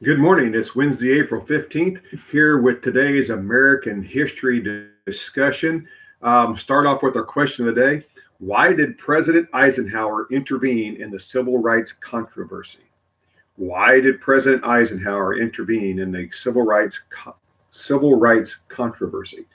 Good morning. It's Wednesday, April 15th, here with today's American history discussion. Start off with our question of the day. Why did President Eisenhower intervene in the civil rights controversy? Why did President Eisenhower intervene in the civil rights controversy?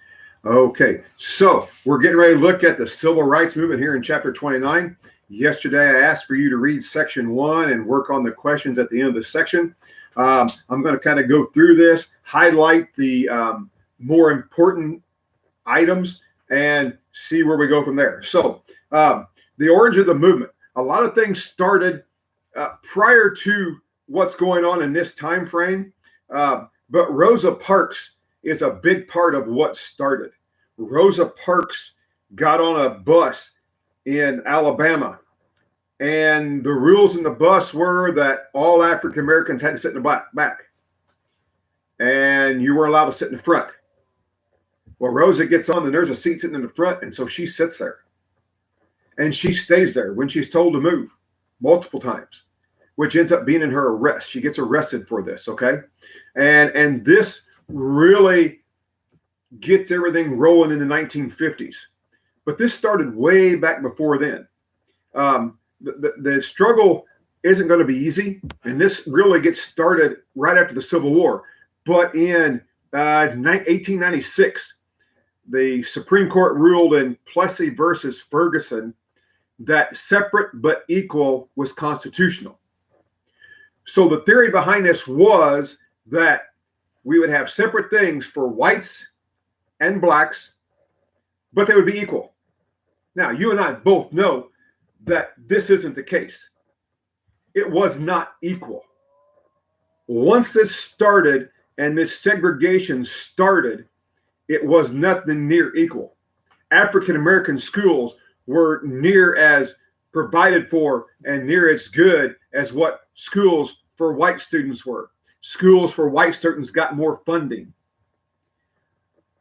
Okay, so we're getting ready to look at the civil rights movement here in chapter 29. Yesterday, I asked for you to read section 1 and work on the questions at the end of the section. I'm going to kind of go through this, highlight the more important items, and see where we go from there. So the origin of the movement. A lot of things started prior to what's going on in this time frame, but Rosa Parks is a big part of what started. Rosa Parks got on a bus in Alabama, and the rules in the bus were that all African Americans had to sit in the back, and you weren't allowed to sit in the front. Well, Rosa gets on, and there's a seat sitting in the front, and so she sits there, and she stays there when she's told to move multiple times, which ends up being in her arrest. She gets arrested for this, okay? And this really gets everything rolling in the 1950s. But this started way back before then. The struggle isn't going to be easy, and this really gets started right after the Civil War. But in 1896, the Supreme Court ruled in Plessy versus Ferguson that separate but equal was constitutional. So the theory behind this was that we would have separate things for whites and blacks, but they would be equal. Now, you and I both know that this isn't the case. It was not equal. Once this started and this segregation started, it was nothing near equal. African American schools were near as provided for and near as good as what schools for white students were. Schools for white students got more funding,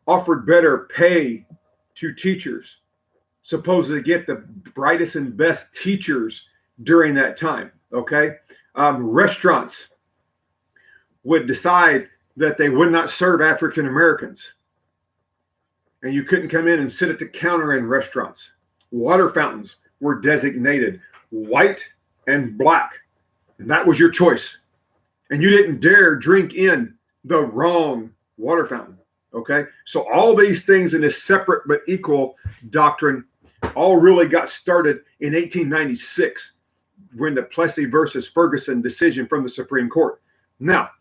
offered better pay to teachers, supposedly get the brightest and best teachers during that time, okay? Restaurants would decide that they would not serve African Americans, and you couldn't come in and sit at the counter in restaurants. Water fountains were designated white and black, and that was your choice. And you didn't dare drink in the wrong water fountain, okay? So all these things in this separate but equal doctrine all really got started in 1896 when the Plessy versus Ferguson decision from the Supreme Court. Now,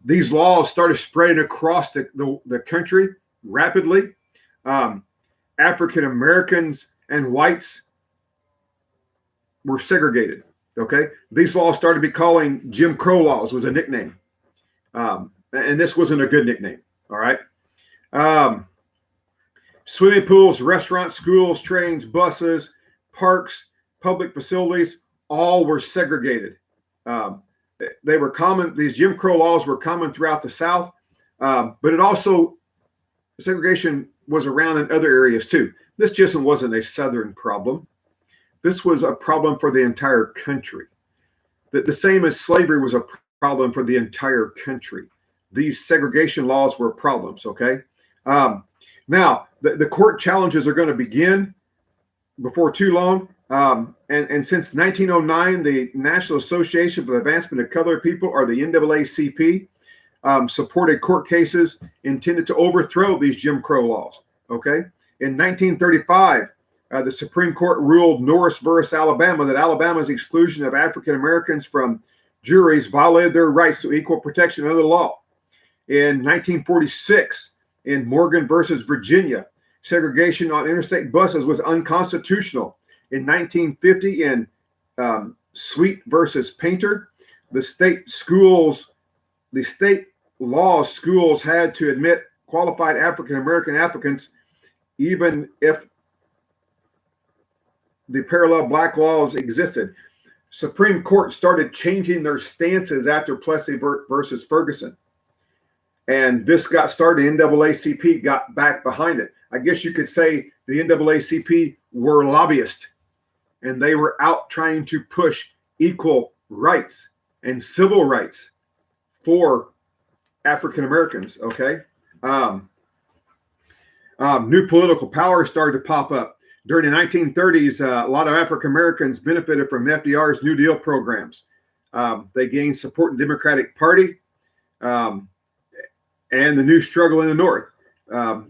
these laws started spreading across the country rapidly. African Americans and whites were segregated, okay? These laws started to be calling Jim Crow laws was a nickname. And this wasn't a good nickname, all right? Swimming pools, restaurants, schools, trains, buses, parks, public facilities, all were segregated. They were common. These Jim Crow laws were common throughout the South, but it also, segregation was around in other areas too. This just wasn't a Southern problem. This was a problem for the entire country. The same as slavery was a problem for the entire country. These segregation laws were problems, okay? Now, the court challenges are going to begin before too long. And since 1909, the National Association for the Advancement of Colored People, or the NAACP, supported court cases intended to overthrow these Jim Crow laws, okay? In 1935, the Supreme Court ruled Norris versus Alabama that Alabama's exclusion of African Americans from juries violated their rights to equal protection under the law. In 1946, in Morgan versus Virginia, segregation on interstate buses was unconstitutional. In 1950, in Sweet versus Painter, the state law schools had to admit qualified African American applicants, even if the parallel black laws existed. Supreme Court started changing their stances after Plessy versus Ferguson. And this got started. NAACP got back behind it. I guess you could say the NAACP were lobbyists, and they were out trying to push equal rights and civil rights for African Americans. Okay. New political power started to pop up. During the 1930s, a lot of African Americans benefited from FDR's New Deal programs. They gained support in the Democratic Party and the new struggle in the North.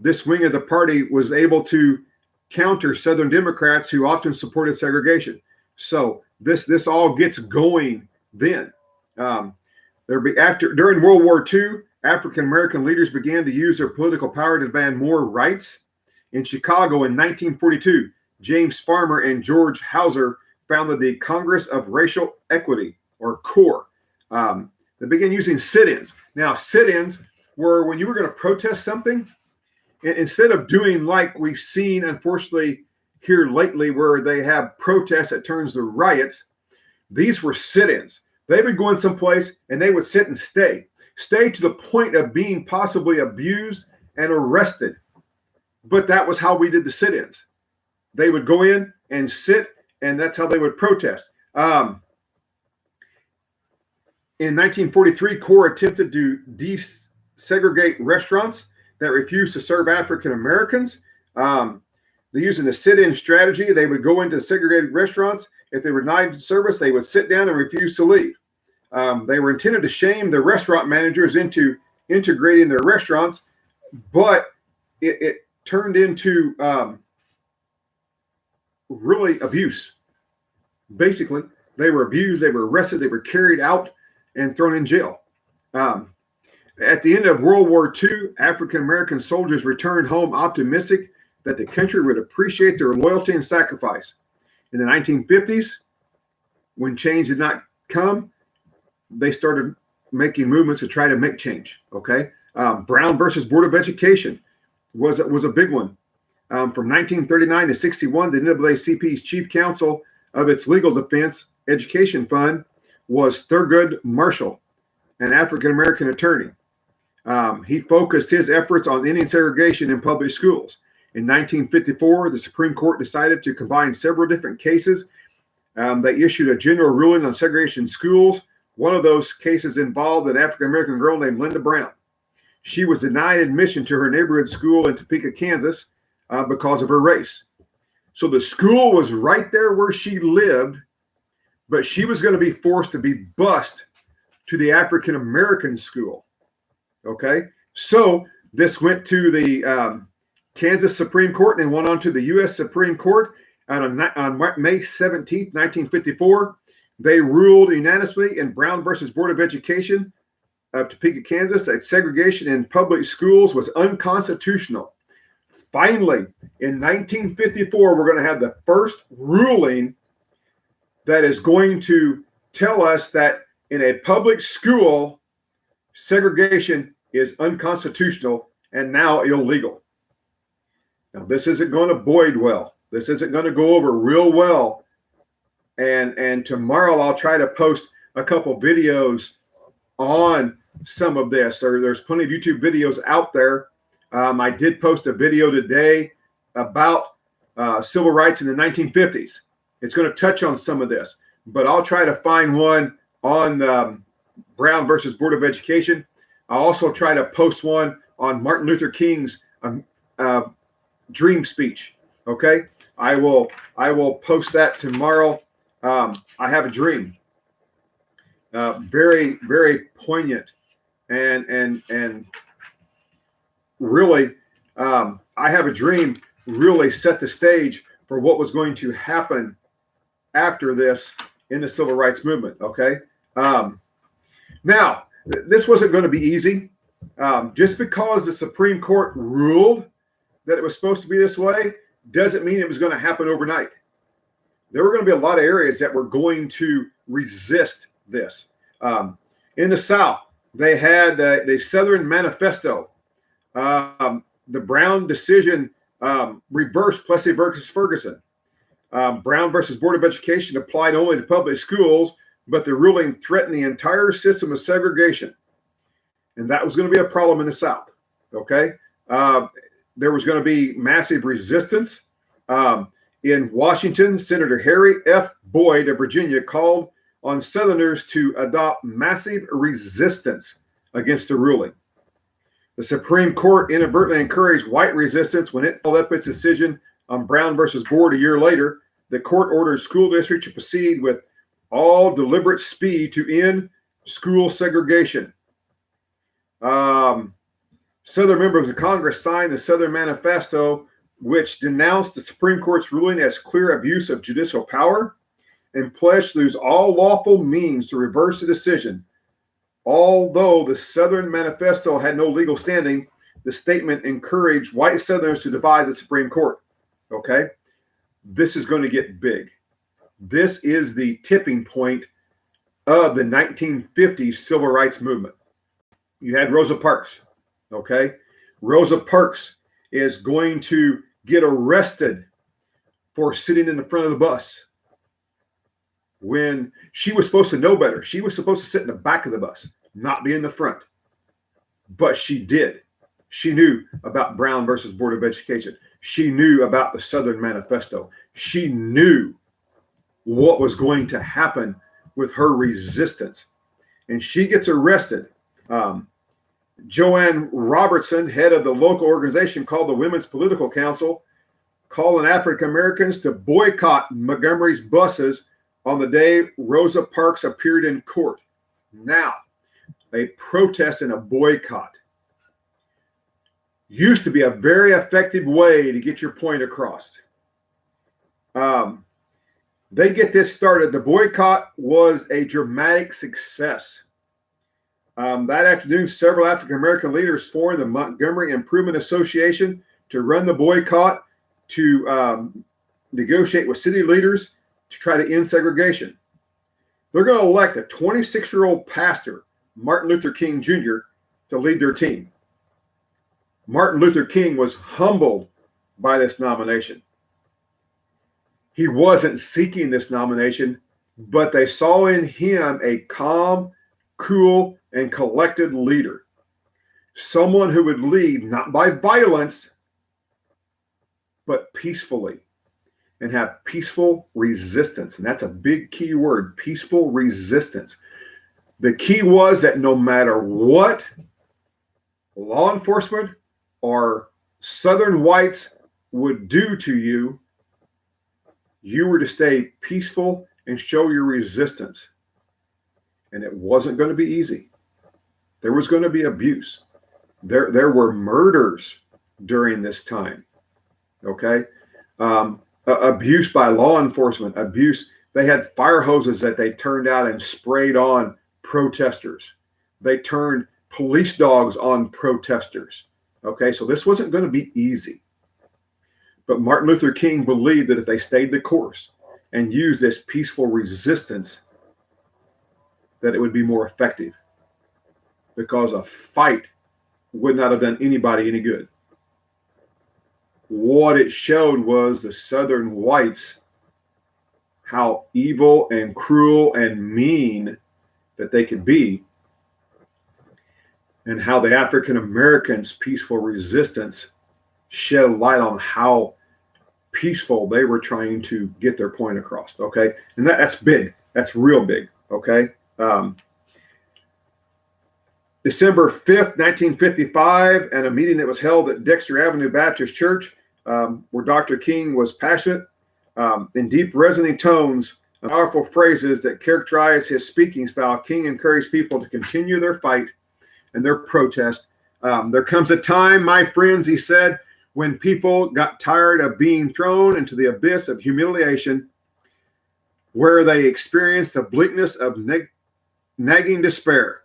This wing of the party was able to counter Southern Democrats who often supported segregation. So this all gets going then. During World War II, African American leaders began to use their political power to demand more rights. In Chicago in 1942, James Farmer and George Hauser founded the Congress of Racial Equity, or CORE. They began using sit-ins. Now, sit-ins were when you were going to protest something, instead of doing like we've seen, unfortunately, here lately, where they have protests that turns to riots. These were sit-ins. They would go in someplace and they would sit and stay to the point of being possibly abused and arrested. But that was how we did the sit-ins. They would go in and sit, and that's how they would protest. In 1943, CORE attempted to desegregate restaurants that refused to serve African Americans. They're using the sit-in strategy. They would go into segregated restaurants. If they were denied service, they would sit down and refuse to leave. They were intended to shame the restaurant managers into integrating their restaurants, but it turned into really abuse. Basically, they were abused, they were arrested, they were carried out and thrown in jail. At the end of World War II, African American soldiers returned home optimistic that the country would appreciate their loyalty and sacrifice. In the 1950s, when change did not come, they started making movements to try to make change. Okay, Brown versus Board of Education was a big one. From 1939 to 61, the NAACP's chief counsel of its legal defense education fund was Thurgood Marshall, an African American attorney. He focused his efforts on ending segregation in public schools. In 1954, the Supreme Court decided to combine several different cases. They issued a general ruling on segregation in schools. One of those cases involved an African American girl named Linda Brown. She was denied admission to her neighborhood school in Topeka, Kansas, because of her race. So the school was right there where she lived, but she was going to be forced to be bused to the African American school. Okay, so this went to the Kansas Supreme Court and went on to the U.S. Supreme Court. On May 17th, 1954, they ruled unanimously in Brown versus Board of Education of Topeka, Kansas, that segregation in public schools was unconstitutional. Finally, in 1954, we're going to have the first ruling that is going to tell us that in a public school, segregation is unconstitutional and now illegal. Now, this isn't going to bode well. This isn't going to go over real well. And tomorrow I'll try to post a couple videos on some of this. There's plenty of YouTube videos out there. I did post a video today about civil rights in the 1950s. It's going to touch on some of this, but I'll try to find one on Brown versus Board of Education. I'll also try to post one on Martin Luther King's dream speech. Okay, I will post that tomorrow. I have a dream, very, very poignant, and really, I have a dream really set the stage for what was going to happen after this in the civil rights movement. Okay, now this wasn't going to be easy. Just because the Supreme Court ruled that it was supposed to be this way doesn't mean it was going to happen overnight. There were going to be a lot of areas that were going to resist this. In the South, they had the Southern Manifesto. The Brown decision reversed Plessy versus Ferguson. Brown versus Board of Education applied only to public schools, but the ruling threatened the entire system of segregation. And that was going to be a problem in the South. Okay. There was going to be massive resistance. In Washington, Senator Harry F. Boyd of Virginia called on Southerners to adopt massive resistance against the ruling. The Supreme Court inadvertently encouraged white resistance when it followed up its decision on Brown versus Board a year later. The court ordered school districts to proceed with all deliberate speed to end school segregation. Southern members of Congress signed the Southern Manifesto, which denounced the Supreme Court's ruling as clear abuse of judicial power and pledged to use all lawful means to reverse the decision. Although the Southern Manifesto had no legal standing, the statement encouraged white Southerners to defy the Supreme Court. Okay? This is going to get big. This is the tipping point of the 1950s civil rights movement. You had Rosa Parks. Okay? Rosa Parks is going to get arrested for sitting in the front of the bus when she was supposed to know better. She was supposed to sit in the back of the bus, not be in the front. But she did. She knew about Brown versus Board of Education. She knew about the Southern Manifesto. She knew what was going to happen with her resistance. And she gets arrested. Joanne Robertson, head of the local organization called the Women's Political Council, calling African Americans to boycott Montgomery's buses on the day Rosa Parks appeared in court. Now, a protest and a boycott used to be a very effective way to get your point across. They get this started. The boycott was a dramatic success. That afternoon, several African American leaders formed the Montgomery Improvement Association to run the boycott, to negotiate with city leaders to try to end segregation. They're going to elect a 26-year-old pastor, Martin Luther King Jr., to lead their team. Martin Luther King was humbled by this nomination. He wasn't seeking this nomination, but they saw in him a calm, cool, and collected leader. Someone who would lead not by violence, but peacefully, and have peaceful resistance. And that's a big key word, peaceful resistance. The key was that no matter what law enforcement or Southern whites would do to you, you were to stay peaceful and show your resistance. And it wasn't going to be easy. There was going to be abuse. There were murders during this time. Okay? Abuse by law enforcement, abuse. They had fire hoses that they turned out and sprayed on protesters. They turned police dogs on protesters. Okay, so this wasn't going to be easy. But Martin Luther King believed that if they stayed the course and used this peaceful resistance, that it would be more effective, because a fight would not have done anybody any good. What it showed was the Southern whites, how evil and cruel and mean that they could be, and how the African Americans' peaceful resistance shed a light on how peaceful they were trying to get their point across. Okay, and that's big. That's real big. Okay. December 5th, 1955, at a meeting that was held at Dexter Avenue Baptist Church, where Dr. King was passionate, in deep resonating tones and powerful phrases that characterize his speaking style. King encouraged people to continue their fight and their protest. There comes a time, my friends, he said, when people got tired of being thrown into the abyss of humiliation, where they experienced the bleakness of nagging despair.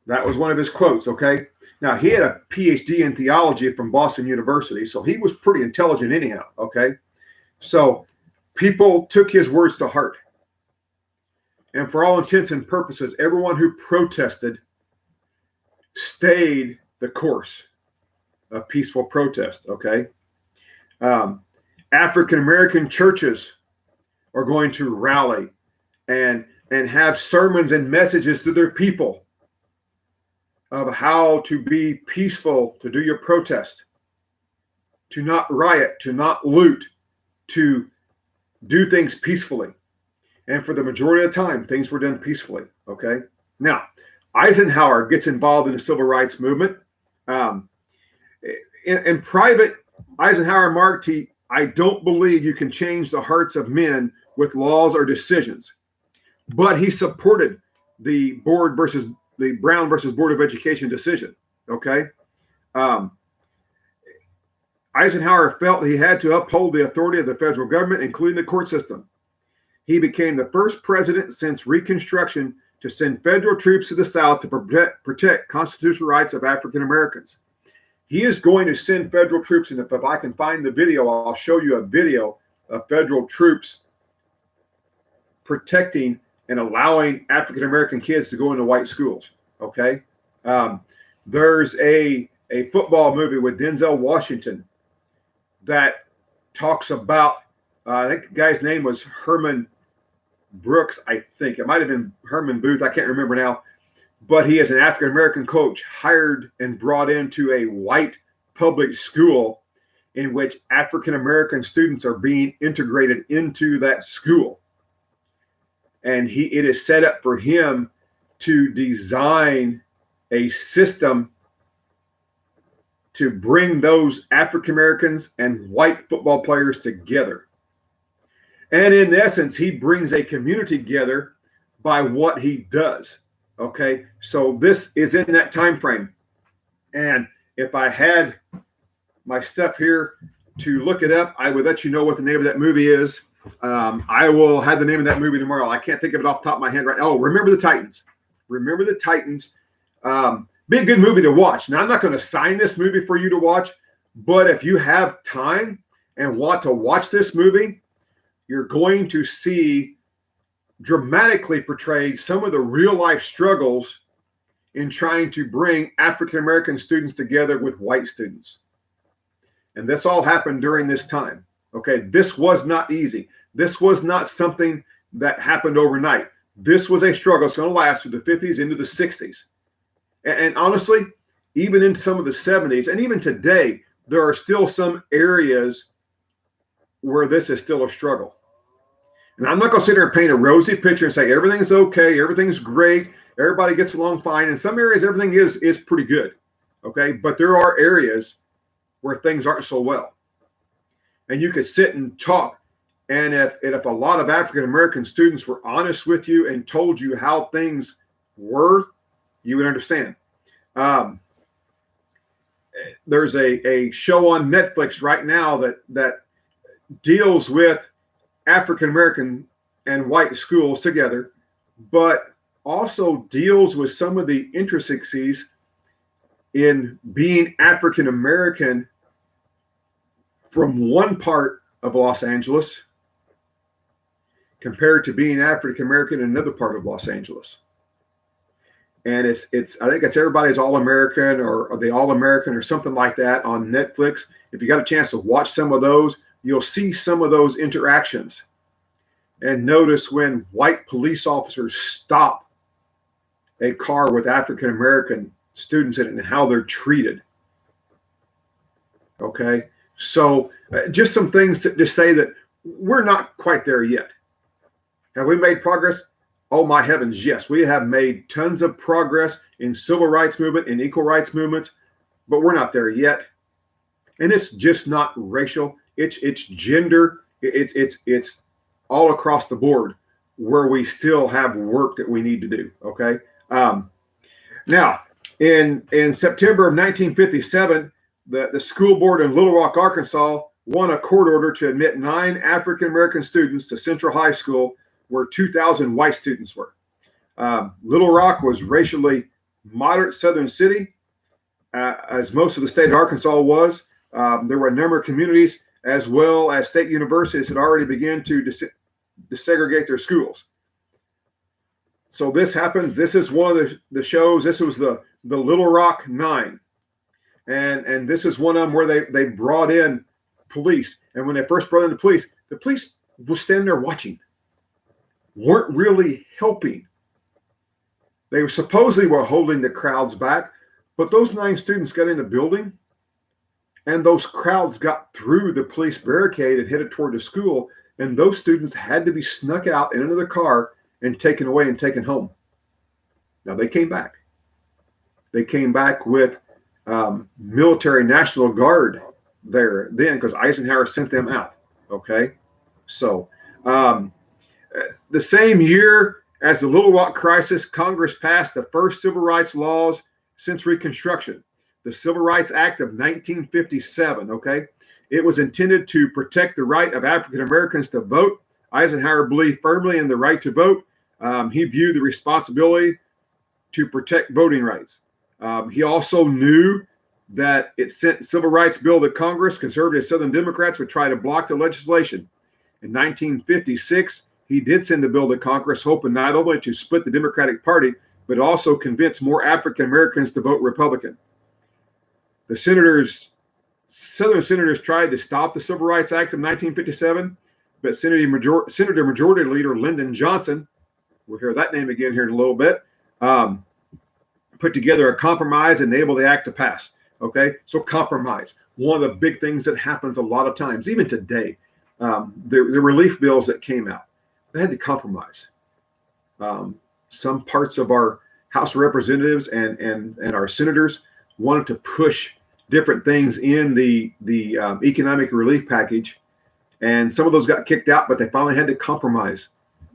That was one of his quotes, okay? Now, he had a PhD in theology from Boston University, so he was pretty intelligent anyhow, okay? So people took his words to heart. And for all intents and purposes, everyone who protested stayed the course of peaceful protest, okay? African-American churches are going to rally and have sermons and messages to their people of how to be peaceful, to do your protest, to not riot, to not loot, to do things peacefully. And for the majority of the time, things were done peacefully. Okay. Now, Eisenhower gets involved in the civil rights movement. Um, in private, Eisenhower marked, I don't believe you can change the hearts of men with laws or decisions. But he supported the Brown versus Board of Education decision. Okay. Um, Eisenhower felt he had to uphold the authority of the federal government, including the court system. He became the first president since Reconstruction to send federal troops to the South to protect constitutional rights of African Americans. He is going to send federal troops, and if I can find the video, I'll show you a video of federal troops protecting and allowing African American kids to go into white schools. Okay, there's a football movie with Denzel Washington that talks about, I think the guy's name was Herman Brooks, I think. It might have been Herman Booth, I can't remember now. But he is an African American coach hired and brought into a white public school in which African American students are being integrated into that school. And it is set up for him to design a system to bring those African Americans and white football players together. And in essence, he brings a community together by what he does. Okay, so this is in that time frame. And if I had my stuff here to look it up, I would let you know what the name of that movie is. I will have the name of that movie tomorrow. I can't think of it off the top of my head right now. Oh, Remember the Titans. Remember the Titans. Be a good movie to watch. Now, I'm not going to sign this movie for you to watch, but if you have time and want to watch this movie, you're going to see dramatically portrayed some of the real life struggles in trying to bring African American students together with white students. And this all happened during this time. Okay, this was not easy. This was not something that happened overnight. This was a struggle. It's going to last through the 50s into the 60s. And honestly, even in some of the 70s, and even today, there are still some areas where this is still a struggle. And I'm not going to sit there and paint a rosy picture and say everything's okay, everything's great, everybody gets along fine. In some areas, everything is pretty good. Okay, but there are areas where things aren't so well. And you could sit and talk. And if a lot of African American students were honest with you and told you how things were, you would understand. There's a show on Netflix right now that deals with African American and white schools together, but also deals with some of the intricacies in being African American from one part of Los Angeles compared to being African American in another part of Los Angeles. And it's I think it's Everybody's All-American or the All-American or something like that on Netflix. If you got a chance to watch some of those, you'll see some of those interactions. And notice when white police officers stop a car with African American students in it and how they're treated. Okay, so just some things to say that we're not quite there yet. Have we made progress? Oh my heavens, yes. We have made tons of progress in civil rights movement, in equal rights movements, but we're not there yet. And it's just not racial. It's gender. It's all across the board where we still have work that we need to do. Okay. Now, in September of 1957, the school board in Little Rock, Arkansas, won a court order to admit 9 African American students to Central High School, where 2,000 white students were. Little Rock was racially moderate southern city, as most of the state of Arkansas was. There were a number of communities as well as state universities that already began to desegregate their schools. So this happens. This is one of the shows. This was the Little Rock 9. And this is one of them where they brought in police. And when they first brought in the police was standing there watching. Weren't really helping. They supposedly were holding the crowds back, but those 9 students got in the building and those crowds got through the police barricade and headed toward the school. And those students had to be snuck out in another car and taken away and taken home. Now they came back. They came back with military National Guard there then because Eisenhower sent them out. Okay. So the same year as the Little Rock crisis, Congress passed the first civil rights laws since Reconstruction, the Civil Rights Act of 1957. Okay. It was intended to protect the right of African Americans to vote. Eisenhower believed firmly in the right to vote. He viewed the responsibility to protect voting rights. He also knew that it sent civil rights bill to Congress. Conservative Southern Democrats would try to block the legislation. In 1956, he did send the bill to Congress, hoping not only to split the Democratic Party, but also convince more African Americans to vote Republican. The Southern senators tried to stop the Civil Rights Act of 1957, but Senator Majority Leader Lyndon Johnson, we'll hear that name again here in a little bit, put together a compromise and enabled the act to pass. Okay, so compromise, one of the big things that happens a lot of times, even today, the relief bills that came out, they had to compromise. Some parts of our House of Representatives and our senators wanted to push different things in the economic relief package, and some of those got kicked out, but they finally had to compromise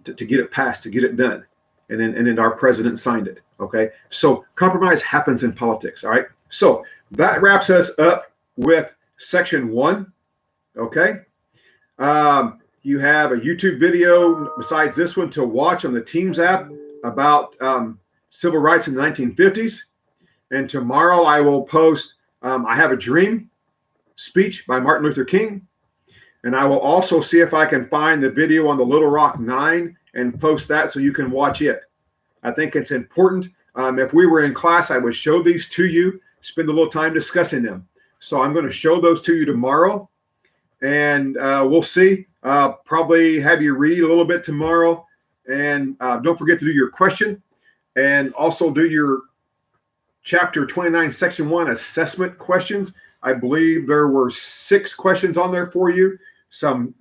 to get it passed, to get it done, and then our president signed it. Okay, so compromise happens in politics. All right, so that wraps us up with section 1. Okay, you have a YouTube video besides this one to watch on the Teams app about civil rights in the 1950s, and tomorrow I will post I Have a Dream speech by Martin Luther King, and I will also see if I can find the video on the Little Rock 9 and post that so you can watch it. I think it's important. If we were in class, I would show these to you, spend a little time discussing them. So I'm going to show those to you tomorrow, and we'll see. Probably have you read a little bit tomorrow, and don't forget to do your question, and also do your Chapter 29, Section 1 assessment questions. I believe there were 6 questions on there for you. Some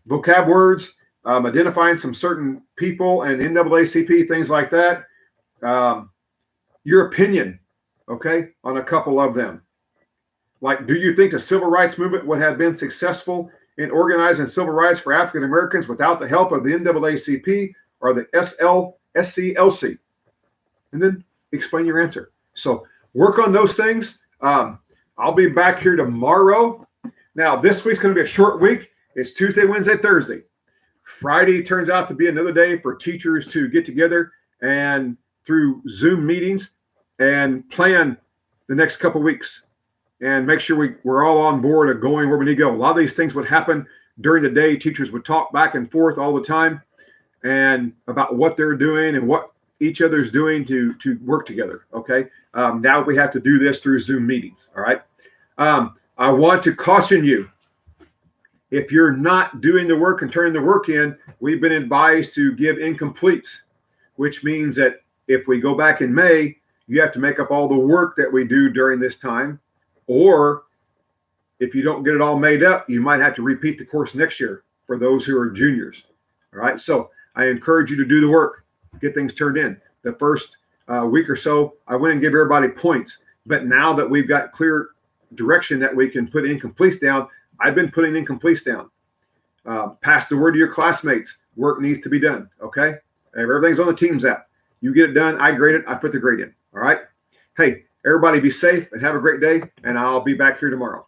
vocab words, identifying some certain people and NAACP, things like that. Your opinion, okay, on a couple of them. Like, do you think the civil rights movement would have been successful in organizing civil rights for African Americans without the help of the NAACP or the SCLC? And then explain your answer. So work on those things. I'll be back here tomorrow. Now, this week's going to be a short week. It's Tuesday, Wednesday, Thursday. Friday turns out to be another day for teachers to get together and through Zoom meetings and plan the next couple of weeks and make sure we're all on board of going where we need to go. A lot of these things would happen during the day. Teachers would talk back and forth all the time and about what they're doing and what each other's doing to work together. Okay. Now we have to do this through Zoom meetings. All right. I want to caution you. If you're not doing the work and turning the work in, we've been advised to give incompletes, which means that if we go back in May, you have to make up all the work that we do during this time. Or if you don't get it all made up, you might have to repeat the course next year for those who are juniors. All right. So I encourage you to do the work, get things turned in. The first week or so, I went and gave everybody points. But now that we've got clear direction that we can put incompletes down, I've been putting incompletes down. Pass the word to your classmates. Work needs to be done. Okay. Everything's on the Teams app. You get it done. I grade it. I put the grade in. All right. Hey, everybody be safe and have a great day. And I'll be back here tomorrow.